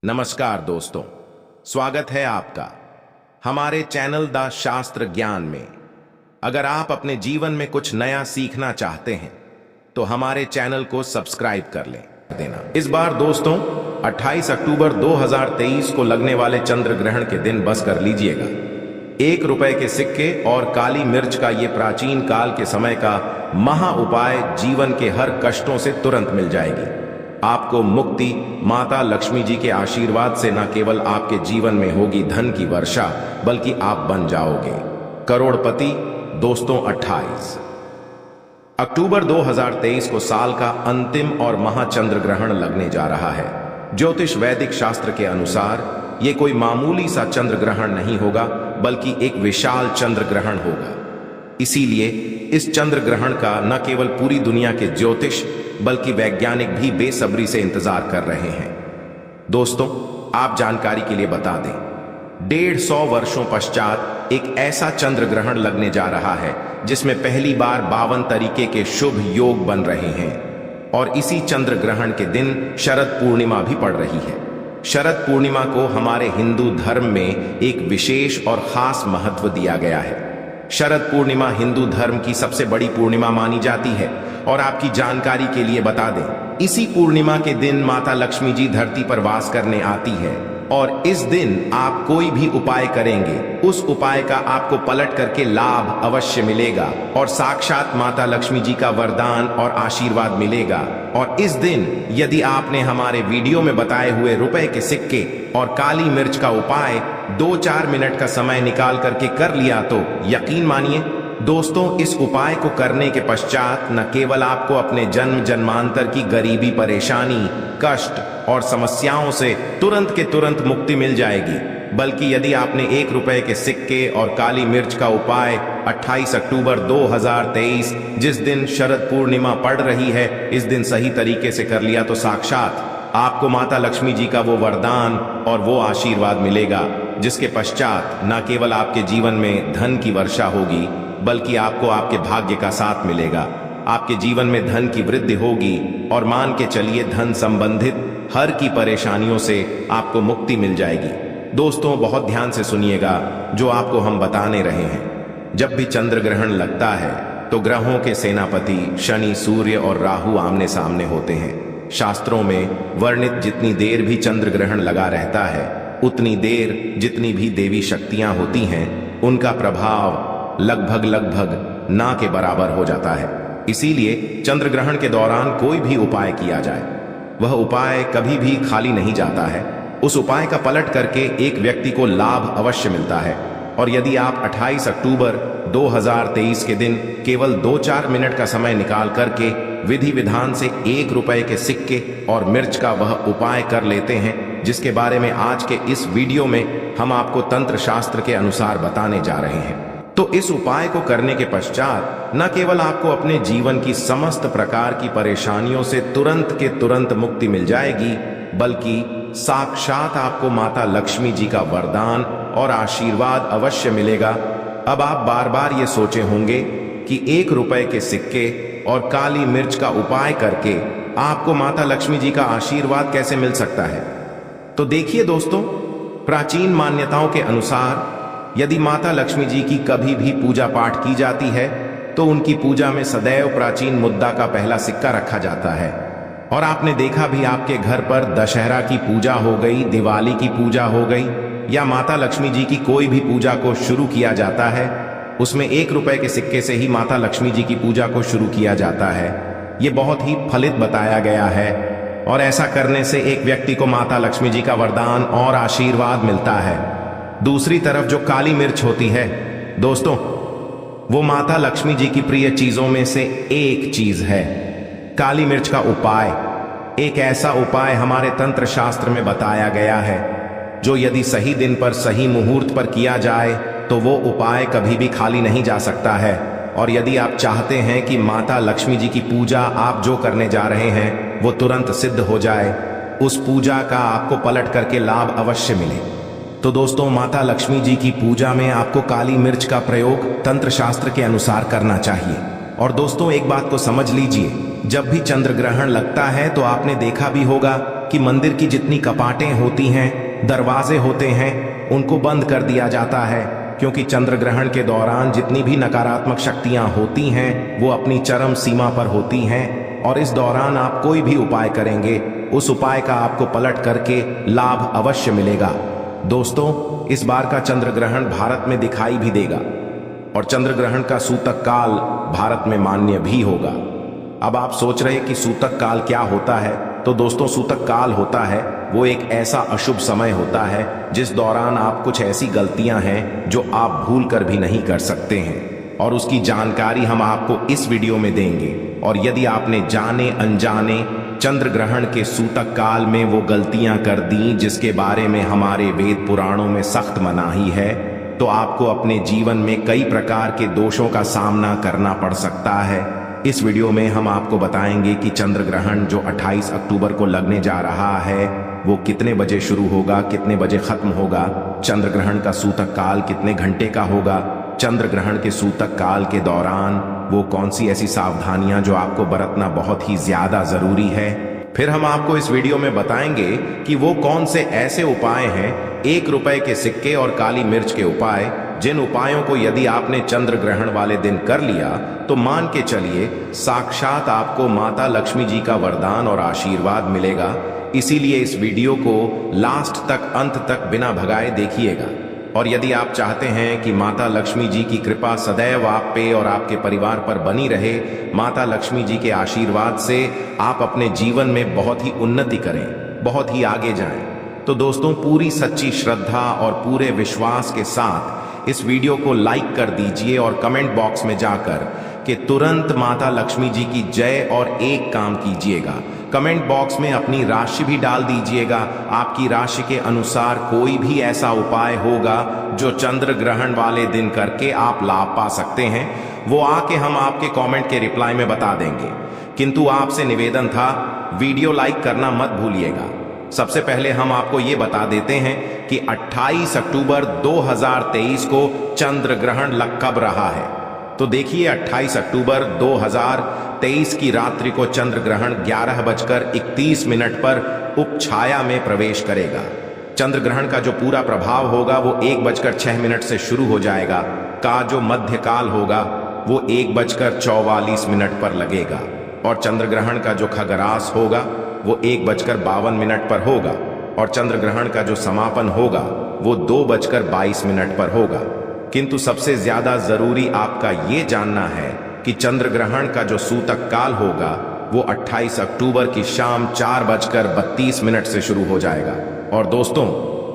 नमस्कार दोस्तों, स्वागत है आपका हमारे चैनल द शास्त्र ज्ञान में। अगर आप अपने जीवन में कुछ नया सीखना चाहते हैं तो हमारे चैनल को सब्सक्राइब कर देना। इस बार दोस्तों 28 अक्टूबर 2023 को लगने वाले चंद्र ग्रहण के दिन बस कर लीजिएगा। 1 रुपए के सिक्के और काली मिर्च का ये प्राचीन काल के समय का महा उपाय जीवन के हर कष्टों से तुरंत मिल जाएगी। आपको मुक्ति माता लक्ष्मी जी के आशीर्वाद से न केवल आपके जीवन में होगी धन की वर्षा, बल्कि आप बन जाओगे करोड़पति। दोस्तों 28 अक्टूबर 2023 को साल का अंतिम और महाचंद्र ग्रहण लगने जा रहा है। ज्योतिष वैदिक शास्त्र के अनुसार ये कोई मामूली सा चंद्र ग्रहण नहीं होगा, बल्कि एक विशाल चंद्र ग्रहण होगा। इसीलिए इस चंद्र ग्रहण का न केवल पूरी दुनिया के ज्योतिष बल्कि वैज्ञानिक भी बेसब्री से इंतजार कर रहे हैं। दोस्तों, आप जानकारी के लिए बता दें, 150 वर्षों पश्चात एक ऐसा चंद्र ग्रहण लगने जा रहा है जिसमें पहली बार 52 तरीके के शुभ योग बन रहे हैं और इसी चंद्र ग्रहण के दिन शरद पूर्णिमा भी पड़ रही है। शरद पूर्णिमा को हमारे हिंदू धर्म में एक विशेष और खास महत्व दिया गया है। शरद पूर्णिमा हिंदू धर्म की सबसे बड़ी पूर्णिमा मानी जाती है और आपकी जानकारी के लिए बता दें, इसी पूर्णिमा के दिन माता लक्ष्मी जी धरती पर वास करने आती है और इस दिन आप कोई भी उपाय करेंगे, उस उपाय का आपको पलट करके लाभ अवश्य मिलेगा और साक्षात माता लक्ष्मी जी का वरदान और आशीर्वाद मिलेगा। और इस दिन यदि आपने हमारे वीडियो में बताए हुए रुपए के सिक्के और काली मिर्च का उपाय 2-4 मिनट का समय निकाल करके कर लिया तो यकीन मानिए दोस्तों, इस उपाय को करने के पश्चात न केवल आपको अपने जन्म जन्मांतर की गरीबी, परेशानी, कष्ट और समस्याओं से तुरंत के तुरंत मुक्ति मिल जाएगी, बल्कि यदि आपने 1 रुपए के सिक्के और काली मिर्च का उपाय 28 अक्टूबर 2023 जिस दिन शरद पूर्णिमा पड़ रही है, इस दिन सही तरीके से कर लिया तो साक्षात आपको माता लक्ष्मी जी का वो वरदान और वो आशीर्वाद मिलेगा, जिसके पश्चात न केवल आपके जीवन में धन की वर्षा होगी, बल्कि आपको आपके भाग्य का साथ मिलेगा। आपके जीवन में धन की वृद्धि होगी और मान के चलिए धन संबंधित हर की परेशानियों से आपको मुक्ति मिल जाएगी। दोस्तों, बहुत ध्यान से सुनिएगा जो आपको हम बताने रहे हैं। जब भी चंद्र ग्रहण लगता है तो ग्रहों के सेनापति शनि, सूर्य और राहु आमने सामने होते हैं। शास्त्रों में वर्णित जितनी देर भी चंद्र ग्रहण लगा रहता है, उतनी देर जितनी भी देवी शक्तियां होती हैं, उनका प्रभाव लगभग ना के बराबर हो जाता है। इसीलिए चंद्र ग्रहण के दौरान कोई भी उपाय किया जाए, वह उपाय कभी भी खाली नहीं जाता है। उस उपाय का पलट करके एक व्यक्ति को लाभ अवश्य मिलता है। और यदि आप 28 अक्टूबर 2023 के दिन केवल 2-4 मिनट का समय निकाल करके विधि विधान से 1 रुपए के सिक्के और मिर्च का वह उपाय कर लेते हैं, जिसके बारे में आज के इस वीडियो में हम आपको तंत्र शास्त्र के अनुसार बताने जा रहे हैं, तो इस उपाय को करने के पश्चात न केवल आपको अपने जीवन की समस्त प्रकार की परेशानियों से तुरंत के तुरंत मुक्ति मिल जाएगी, बल्कि साक्षात आपको माता लक्ष्मी जी का वरदान और आशीर्वाद अवश्य मिलेगा। अब आप बार बार ये सोचे होंगे कि 1 रुपए के सिक्के और काली मिर्च का उपाय करके आपको माता लक्ष्मी जी का आशीर्वाद कैसे मिल सकता है। तो देखिए दोस्तों, प्राचीन मान्यताओं के अनुसार यदि माता लक्ष्मी जी की कभी भी पूजा पाठ की जाती है तो उनकी पूजा में सदैव प्राचीन मुद्रा का पहला सिक्का रखा जाता है। और आपने देखा भी, आपके घर पर दशहरा की पूजा हो गई, दिवाली की पूजा हो गई या माता लक्ष्मी जी की कोई भी पूजा को शुरू किया जाता है, उसमें 1 रुपए के सिक्के से ही माता लक्ष्मी जी की पूजा को शुरू किया जाता है। ये बहुत ही फलित बताया गया है और ऐसा करने से एक व्यक्ति को माता लक्ष्मी जी का वरदान और आशीर्वाद मिलता है। दूसरी तरफ जो काली मिर्च होती है दोस्तों, वो माता लक्ष्मी जी की प्रिय चीजों में से एक चीज है। काली मिर्च का उपाय एक ऐसा उपाय हमारे तंत्र शास्त्र में बताया गया है जो यदि सही दिन पर सही मुहूर्त पर किया जाए तो वो उपाय कभी भी खाली नहीं जा सकता है। और यदि आप चाहते हैं कि माता लक्ष्मी जी की पूजा आप जो करने जा रहे हैं वो तुरंत सिद्ध हो जाए, उस पूजा का आपको पलट करके लाभ अवश्य मिले, तो दोस्तों माता लक्ष्मी जी की पूजा में आपको काली मिर्च का प्रयोग तंत्र शास्त्र के अनुसार करना चाहिए। और दोस्तों, एक बात को समझ लीजिए, जब भी चंद्र ग्रहण लगता है तो आपने देखा भी होगा कि मंदिर की जितनी कपाटें होती हैं, दरवाजे होते हैं, उनको बंद कर दिया जाता है, क्योंकि चंद्र ग्रहण के दौरान जितनी भी नकारात्मक शक्तियां होती हैं वो अपनी चरम सीमा पर होती हैं। और इस दौरान आप कोई भी उपाय करेंगे, उस उपाय का आपको पलट करके लाभ अवश्य मिलेगा। दोस्तों, इस बार का चंद्र ग्रहण भारत में दिखाई भी देगा और चंद्र ग्रहण का सूतक काल भारत में मान्य भी होगा। अब आप सोच रहे कि सूतक काल क्या होता है? तो दोस्तों, सूतक काल होता है वो एक ऐसा अशुभ समय होता है जिस दौरान आप कुछ ऐसी गलतियां हैं जो आप भूल कर भी नहीं कर सकते हैं, और उसकी जानकारी हम आपको इस वीडियो में देंगे। और यदि आपने जाने अनजाने चंद्र ग्रहण के सूतक काल में वो गलतियां कर दी जिसके बारे में हमारे वेद पुराणों में सख्त मनाही है, तो आपको अपने जीवन में कई प्रकार के दोषों का सामना करना पड़ सकता है। इस वीडियो में हम आपको बताएंगे कि चंद्र ग्रहण जो 28 अक्टूबर को लगने जा रहा है वो कितने बजे शुरू होगा, कितने बजे खत्म होगा, चंद्र ग्रहण का सूतक काल कितने घंटे का होगा, चंद्र ग्रहण के सूतक काल के दौरान वो कौन सी ऐसी सावधानियां जो आपको बरतना बहुत ही ज्यादा जरूरी है। फिर हम आपको इस वीडियो में बताएंगे कि वो कौन से ऐसे उपाय हैं, 1 रुपए के सिक्के और काली मिर्च के उपाय, जिन उपायों को यदि आपने चंद्र ग्रहण वाले दिन कर लिया तो मान के चलिए साक्षात आपको माता लक्ष्मी जी का वरदान और आशीर्वाद मिलेगा। इसीलिए इस वीडियो को लास्ट तक, अंत तक बिना भगाए देखिएगा। और यदि आप चाहते हैं कि माता लक्ष्मी जी की कृपा सदैव आप पे और आपके परिवार पर बनी रहे, माता लक्ष्मी जी के आशीर्वाद से आप अपने जीवन में बहुत ही उन्नति करें, बहुत ही आगे जाएं, तो दोस्तों पूरी सच्ची श्रद्धा और पूरे विश्वास के साथ इस वीडियो को लाइक कर दीजिए और कमेंट बॉक्स में जाकर कि तुरंत माता लक्ष्मी जी की जय और एक काम कीजिएगा। कमेंट बॉक्स में अपनी राशि भी डाल दीजिएगा। आपकी राशि के अनुसार कोई भी ऐसा उपाय होगा जो चंद्र ग्रहण वाले दिन करके आप लाभ पा सकते हैं, वो आके हम आपके कमेंट के रिप्लाई में बता देंगे। किंतु आपसे निवेदन था, वीडियो लाइक करना मत भूलिएगा। सबसे पहले हम आपको ये बता देते हैं कि 28 अक्टूबर 2023 को चंद्र ग्रहण लग कब रहा है। तो देखिए, 28 अक्टूबर 2023 की रात्रि को चंद्र ग्रहण 11:31 पर उपछाया में प्रवेश करेगा। चंद्र ग्रहण का जो पूरा प्रभाव होगा वो 1:06 से शुरू हो जाएगा। का जो मध्यकाल होगा वो 1:44 पर लगेगा और चंद्र ग्रहण का जो खगरास होगा वो 1:52 पर होगा और चंद्र ग्रहण का जो समापन होगा वो 2:22 पर होगा। किंतु सबसे ज्यादा जरूरी आपका ये जानना है कि चंद्र ग्रहण का जो सूतक काल होगा वो 28 अक्टूबर की शाम 4:32 से शुरू हो जाएगा। और दोस्तों,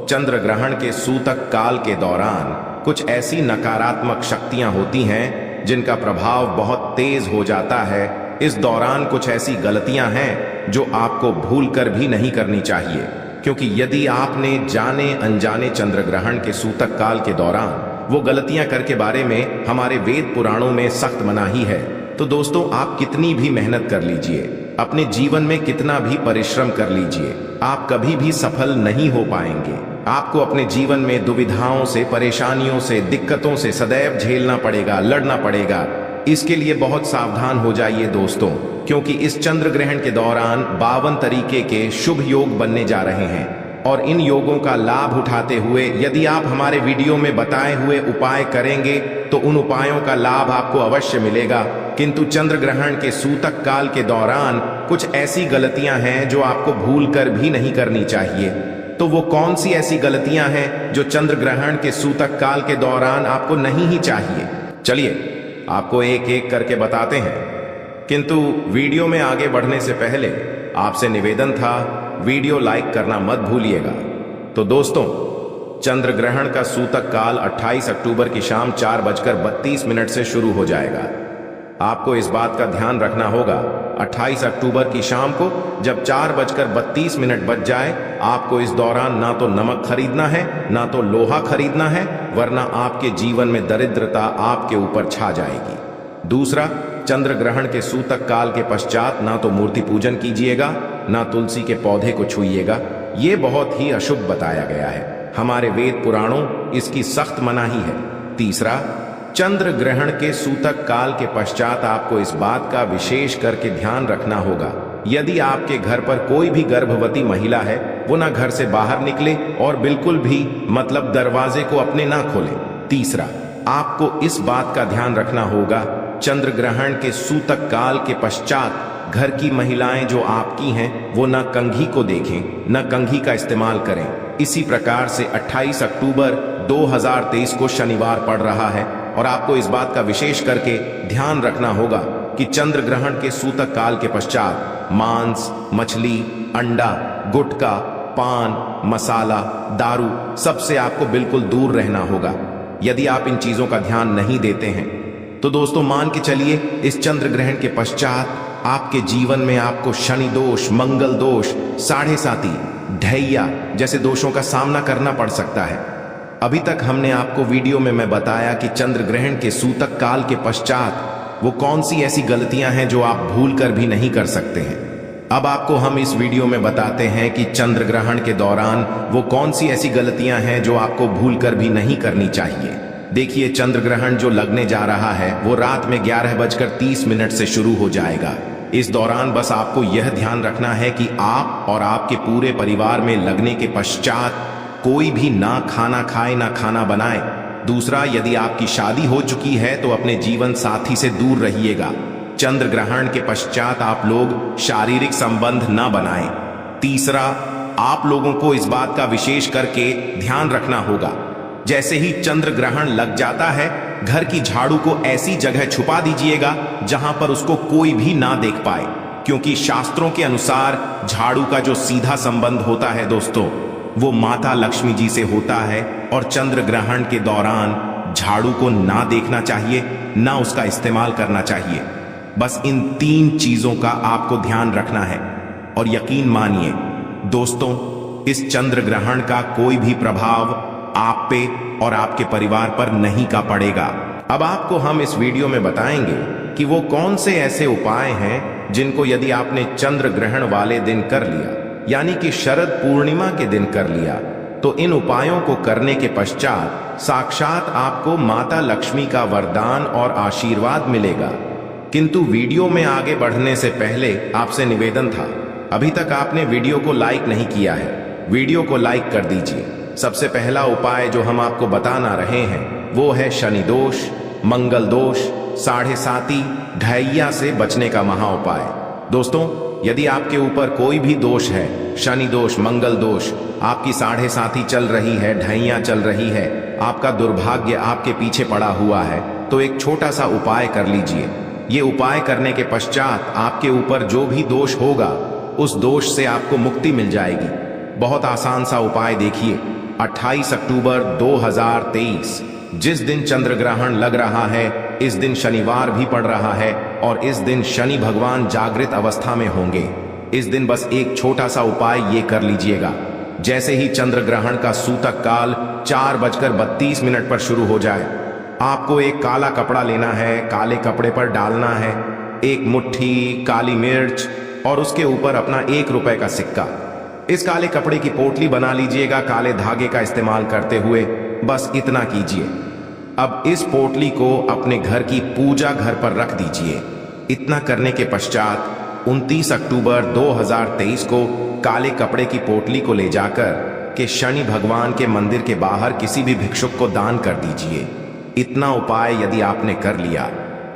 चंद्र ग्रहण के सूतक काल के दौरान कुछ ऐसी नकारात्मक शक्तियां होती हैं जिनका प्रभाव बहुत तेज हो जाता है। इस दौरान कुछ ऐसी गलतियां हैं जो आपको भूल कर भी नहीं करनी चाहिए, क्योंकि यदि आपने जाने अनजाने चंद्र ग्रहण के सूतक काल के दौरान वो गलतियां करके बारे में हमारे वेद पुराणों में सख्त मनाही है, तो दोस्तों आप कितनी भी मेहनत कर लीजिए, अपने जीवन में कितना भी परिश्रम कर लीजिए, आप कभी भी सफल नहीं हो पाएंगे। आपको अपने जीवन में दुविधाओं से, परेशानियों से, दिक्कतों से सदैव झेलना पड़ेगा, लड़ना पड़ेगा। इसके लिए बहुत सावधान हो जाइए दोस्तों, क्योंकि इस चंद्र ग्रहण के दौरान 52 तरीके के शुभ योग बनने जा रहे हैं और इन योगों का लाभ उठाते हुए यदि आप हमारे वीडियो में बताए हुए उपाय करेंगे तो उन उपायों का लाभ आपको अवश्य मिलेगा। किंतु चंद्र ग्रहण के सूतक काल के दौरान कुछ ऐसी गलतियां हैं जो आपको भूल कर भी नहीं करनी चाहिए। तो वो कौन सी ऐसी गलतियां हैं जो चंद्र ग्रहण के सूतक काल के दौरान आपको नहीं ही चाहिए? चलिए आपको एक एक करके बताते हैं, किंतु वीडियो में आगे बढ़ने से पहले आपसे निवेदन था, वीडियो लाइक करना मत भूलिएगा। तो दोस्तों, चंद्र ग्रहण का सूतक काल 28 अक्टूबर की शाम 4:32 से शुरू हो जाएगा। आपको इस बात का ध्यान रखना होगा, 28 अक्टूबर की शाम को जब 4:32 बज जाए, आपको इस दौरान ना तो नमक खरीदना है, ना तो लोहा खरीदना है, वरना आपके जीवन में दरिद्रता आपके ऊपर छा जाएगी। दूसरा, चंद्र ग्रहण के सूतक काल के पश्चात ना तो मूर्ति पूजन कीजिएगा, ना तुलसी के पौधे को छुइएगा। ये बहुत ही अशुभ बताया गया है, हमारे वेद पुराणों इसकी सख्त मनाही है। तीसरा, चंद्र ग्रहण के सूतक काल के पश्चात आपको इस बात का विशेष करके ध्यान रखना होगा यदि आपके घर पर कोई भी गर्भवती महिला है, वो ना घर से बाहर निकले और बिल्कुल भी मतलब दरवाजे को अपने ना खोले। तीसरा, आपको इस बात का ध्यान रखना होगा, चंद्र ग्रहण के सूतक काल के पश्चात घर की महिलाएं जो आपकी हैं वो न कंघी को देखें, न कंघी का इस्तेमाल करें। इसी प्रकार से 28 अक्टूबर 2023 को शनिवार पड़ रहा है और आपको इस बात का विशेष करके ध्यान रखना होगा कि चंद्र ग्रहण के सूतक काल के पश्चात मांस, मछली, अंडा, गुटखा, पान, मसाला, दारू सबसे आपको बिल्कुल दूर रहना होगा। यदि आप इन चीजों का ध्यान नहीं देते हैं तो दोस्तों मान के चलिए इस चंद्र ग्रहण के पश्चात आपके जीवन में आपको शनि दोष, मंगल दोष, साढ़े साती, ढैया जैसे दोषों का सामना करना पड़ सकता है। अभी तक हमने आपको वीडियो में मैं बताया कि चंद्र ग्रहण के सूतक काल के पश्चात वो कौन सी ऐसी गलतियां हैं जो आप भूल कर भी नहीं कर सकते हैं। अब आपको हम इस वीडियो में बताते हैं कि चंद्र ग्रहण के दौरान वो कौन सी ऐसी गलतियां हैं जो आपको भूल कर भी नहीं करनी चाहिए। देखिए, चंद्र ग्रहण जो लगने जा रहा है वो रात में 11:30 से शुरू हो जाएगा। इस दौरान बस आपको यह ध्यान रखना है कि आप और आपके पूरे परिवार में लगने के पश्चात कोई भी ना खाना खाए, ना खाना बनाए। दूसरा, यदि आपकी शादी हो चुकी है तो अपने जीवन साथी से दूर रहिएगा। चंद्र ग्रहण के पश्चात आप लोग शारीरिक संबंध न बनाएं। तीसरा, आप लोगों को इस बात का विशेष करके ध्यान रखना होगा, जैसे ही चंद्र ग्रहण लग जाता है घर की झाड़ू को ऐसी जगह छुपा दीजिएगा जहां पर उसको कोई भी ना देख पाए, क्योंकि शास्त्रों के अनुसार झाड़ू का जो सीधा संबंध होता है दोस्तों वो माता लक्ष्मी जी से होता है और चंद्र ग्रहण के दौरान झाड़ू को ना देखना चाहिए, ना उसका इस्तेमाल करना चाहिए। बस इन 3 चीजों का आपको ध्यान रखना है और यकीन मानिए दोस्तों, इस चंद्र ग्रहण का कोई भी प्रभाव आप पे और आपके परिवार पर नहीं का पड़ेगा। अब आपको हम इस वीडियो में बताएंगे कि वो कौन से ऐसे उपाय हैं जिनको यदि आपने चंद्र ग्रहण वाले दिन कर लिया, यानी कि शरद पूर्णिमा के दिन कर लिया, तो इन उपायों को करने के पश्चात साक्षात आपको माता लक्ष्मी का वरदान और आशीर्वाद मिलेगा। किंतु वीडियो में आगे बढ़ने से पहले आपसे निवेदन था, अभी तक आपने वीडियो को लाइक नहीं किया है, वीडियो को लाइक कर दीजिए। सबसे पहला उपाय जो हम आपको बताना रहे हैं वो है शनि दोष, मंगल दोष, साढ़े साती, ढैया से बचने का महा उपाय। दोस्तों, यदि आपके ऊपर कोई भी दोष है, शनि दोष, मंगल दोष, आपकी साढ़े साती चल रही है, ढैया चल रही है, आपका दुर्भाग्य आपके पीछे पड़ा हुआ है, तो एक छोटा सा उपाय कर लीजिए। ये उपाय करने के पश्चात आपके ऊपर जो भी दोष होगा उस दोष से आपको मुक्ति मिल जाएगी। बहुत आसान सा उपाय देखिए। 28 अक्टूबर 2023 जिस दिन चंद्र ग्रहण लग रहा है, इस दिन शनिवार भी पड़ रहा है और इस दिन शनि भगवान जागृत अवस्था में होंगे। इस दिन बस एक छोटा सा उपाय ये कर लीजिएगा। जैसे ही चंद्र ग्रहण का सूतक काल 4:32 पर शुरू हो जाए, आपको एक काला कपड़ा लेना है, काले कपड़े पर डालना है एक मुट्ठी काली मिर्च और उसके ऊपर अपना 1 रुपए का सिक्का। इस काले कपड़े की पोटली बना लीजिएगा काले धागे का इस्तेमाल करते हुए। बस इतना कीजिए। अब इस पोटली को अपने घर की पूजा घर पर रख दीजिए। इतना करने के पश्चात 29 अक्टूबर 2023 को काले कपड़े की पोटली को ले जाकर के शनि भगवान के मंदिर के बाहर किसी भी भिक्षुक को दान कर दीजिए। इतना उपाय यदि आपने कर लिया,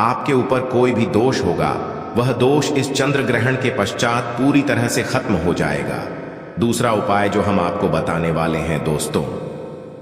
आपके ऊपर कोई भी दोष होगा, वह दोष इस चंद्र ग्रहण के पश्चात पूरी तरह से खत्म हो जाएगा। दूसरा उपाय जो हम आपको बताने वाले हैं दोस्तों,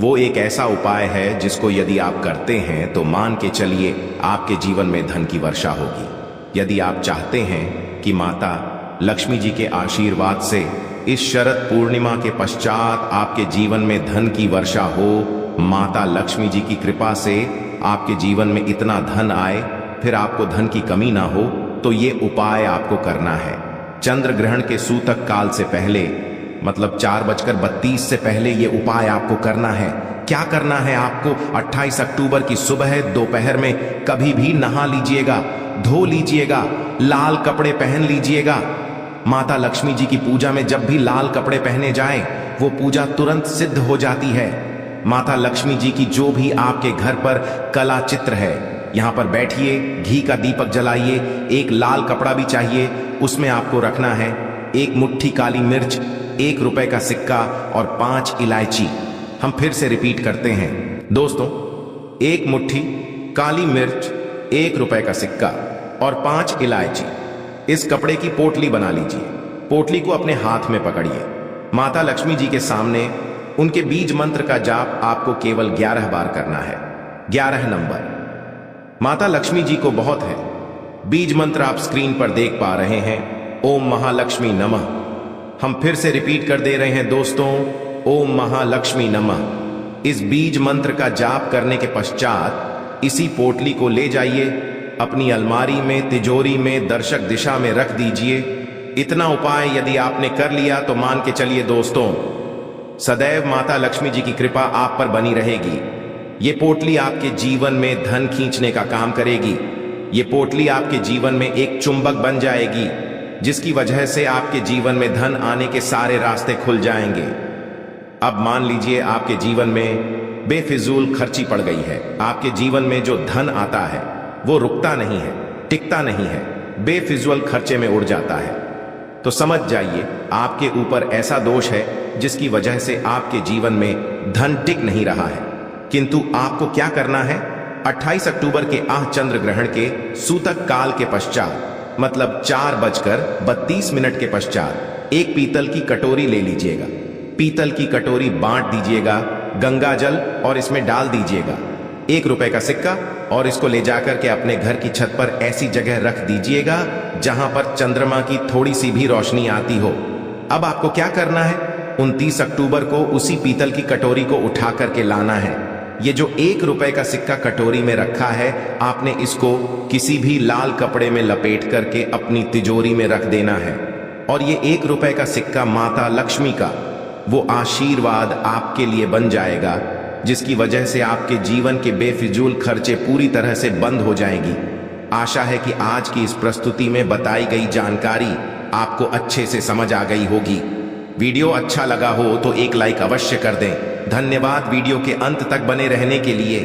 वो एक ऐसा उपाय है जिसको यदि आप करते हैं तो मान के चलिए आपके जीवन में धन की वर्षा होगी। यदि आप चाहते हैं कि माता लक्ष्मी जी के आशीर्वाद से इस शरद पूर्णिमा के पश्चात आपके जीवन में धन की वर्षा हो, माता लक्ष्मी जी की कृपा से आपके जीवन में इतना धन आए, फिर आपको धन की कमी ना हो, तो ये उपाय आपको करना है। चंद्र ग्रहण के सूतक काल से पहले, मतलब 4:32 से पहले ये उपाय आपको करना है। क्या करना है आपको? 28 अक्टूबर की सुबह दोपहर में कभी भी नहा लीजिएगा, धो लीजिएगा, लाल कपड़े पहन लीजिएगा। माता लक्ष्मी जी की पूजा में जब भी लाल कपड़े पहने जाएं, वो पूजा तुरंत सिद्ध हो जाती है। माता लक्ष्मी जी की जो भी आपके घर पर कला चित्र है, यहाँ पर बैठिए, घी का दीपक जलाइए, एक लाल कपड़ा भी चाहिए, उसमें आपको रखना है 1 मुट्ठी काली मिर्च, 1 रुपए का सिक्का और 5 इलायची। हम फिर से रिपीट करते हैं दोस्तों, 1 मुट्ठी काली मिर्च, 1 रुपए का सिक्का और 5 इलायची। इस कपड़े की पोटली बना लीजिए। पोटली को अपने हाथ में पकड़िए। माता लक्ष्मी जी के सामने उनके बीज मंत्र का जाप आपको केवल 11 बार करना है। 11 नंबर। माता लक्ष्मी जी को बहुत है। बीज मंत्र आप स्क्रीन पर देख पा रहे हैं, ओम महालक्ष्मी नमः। हम फिर से रिपीट कर दे रहे हैं दोस्तों, ओम महालक्ष्मी नमः। इस बीज मंत्र का जाप करने के पश्चात इसी पोटली को ले जाइए, अपनी अलमारी में, तिजोरी में, दर्शक दिशा में रख दीजिए। इतना उपाय यदि आपने कर लिया तो मान के चलिए दोस्तों, सदैव माता लक्ष्मी जी की कृपा आप पर बनी रहेगी। ये पोटली आपके जीवन में धन खींचने का काम करेगी। ये पोटली आपके जीवन में एक चुंबक बन जाएगी, जिसकी वजह से आपके जीवन में धन आने के सारे रास्ते खुल जाएंगे। अब मान लीजिए आपके जीवन में बेफिजूल खर्ची पड़ गई है। आपके जीवन में जो धन आता है वो रुकता नहीं है, टिकता नहीं है, बेफिजूल खर्चे में उड़ जाता है। तो समझ जाइए आपके ऊपर ऐसा दोष है जिसकी वजह से आपके जीवन में धन टिक नहीं रहा है। किंतु आपको क्या करना है, 28 अक्टूबर के आह चंद्र ग्रहण के सूतक काल के पश्चात, मतलब 4:32 के पश्चात एक पीतल की कटोरी ले लीजिएगा। पीतल की कटोरी बांट दीजिएगा गंगा जल और इसमें डाल दीजिएगा 1 रुपए का सिक्का और इसको ले जाकर के अपने घर की छत पर ऐसी जगह रख दीजिएगा जहां पर चंद्रमा की थोड़ी सी भी रोशनी आती हो। अब आपको क्या करना है, 29 अक्टूबर को उसी पीतल की कटोरी को उठा करके लाना है। ये जो 1 रुपए का सिक्का कटोरी में रखा है, आपने इसको किसी भी लाल कपड़े में लपेट करके अपनी तिजोरी में रख देना है। और ये 1 रुपए का सिक्का माता लक्ष्मी का वो आशीर्वाद आपके लिए बन जाएगा, जिसकी वजह से आपके जीवन के बेफिजूल खर्चे पूरी तरह से बंद हो जाएंगी। आशा है कि आज की इस प्रस्तुति में बताई गई जानकारी आपको अच्छे से समझ आ गई होगी। वीडियो अच्छा लगा हो तो एक लाइक अवश्य कर दें। धन्यवाद वीडियो के अंत तक बने रहने के लिए।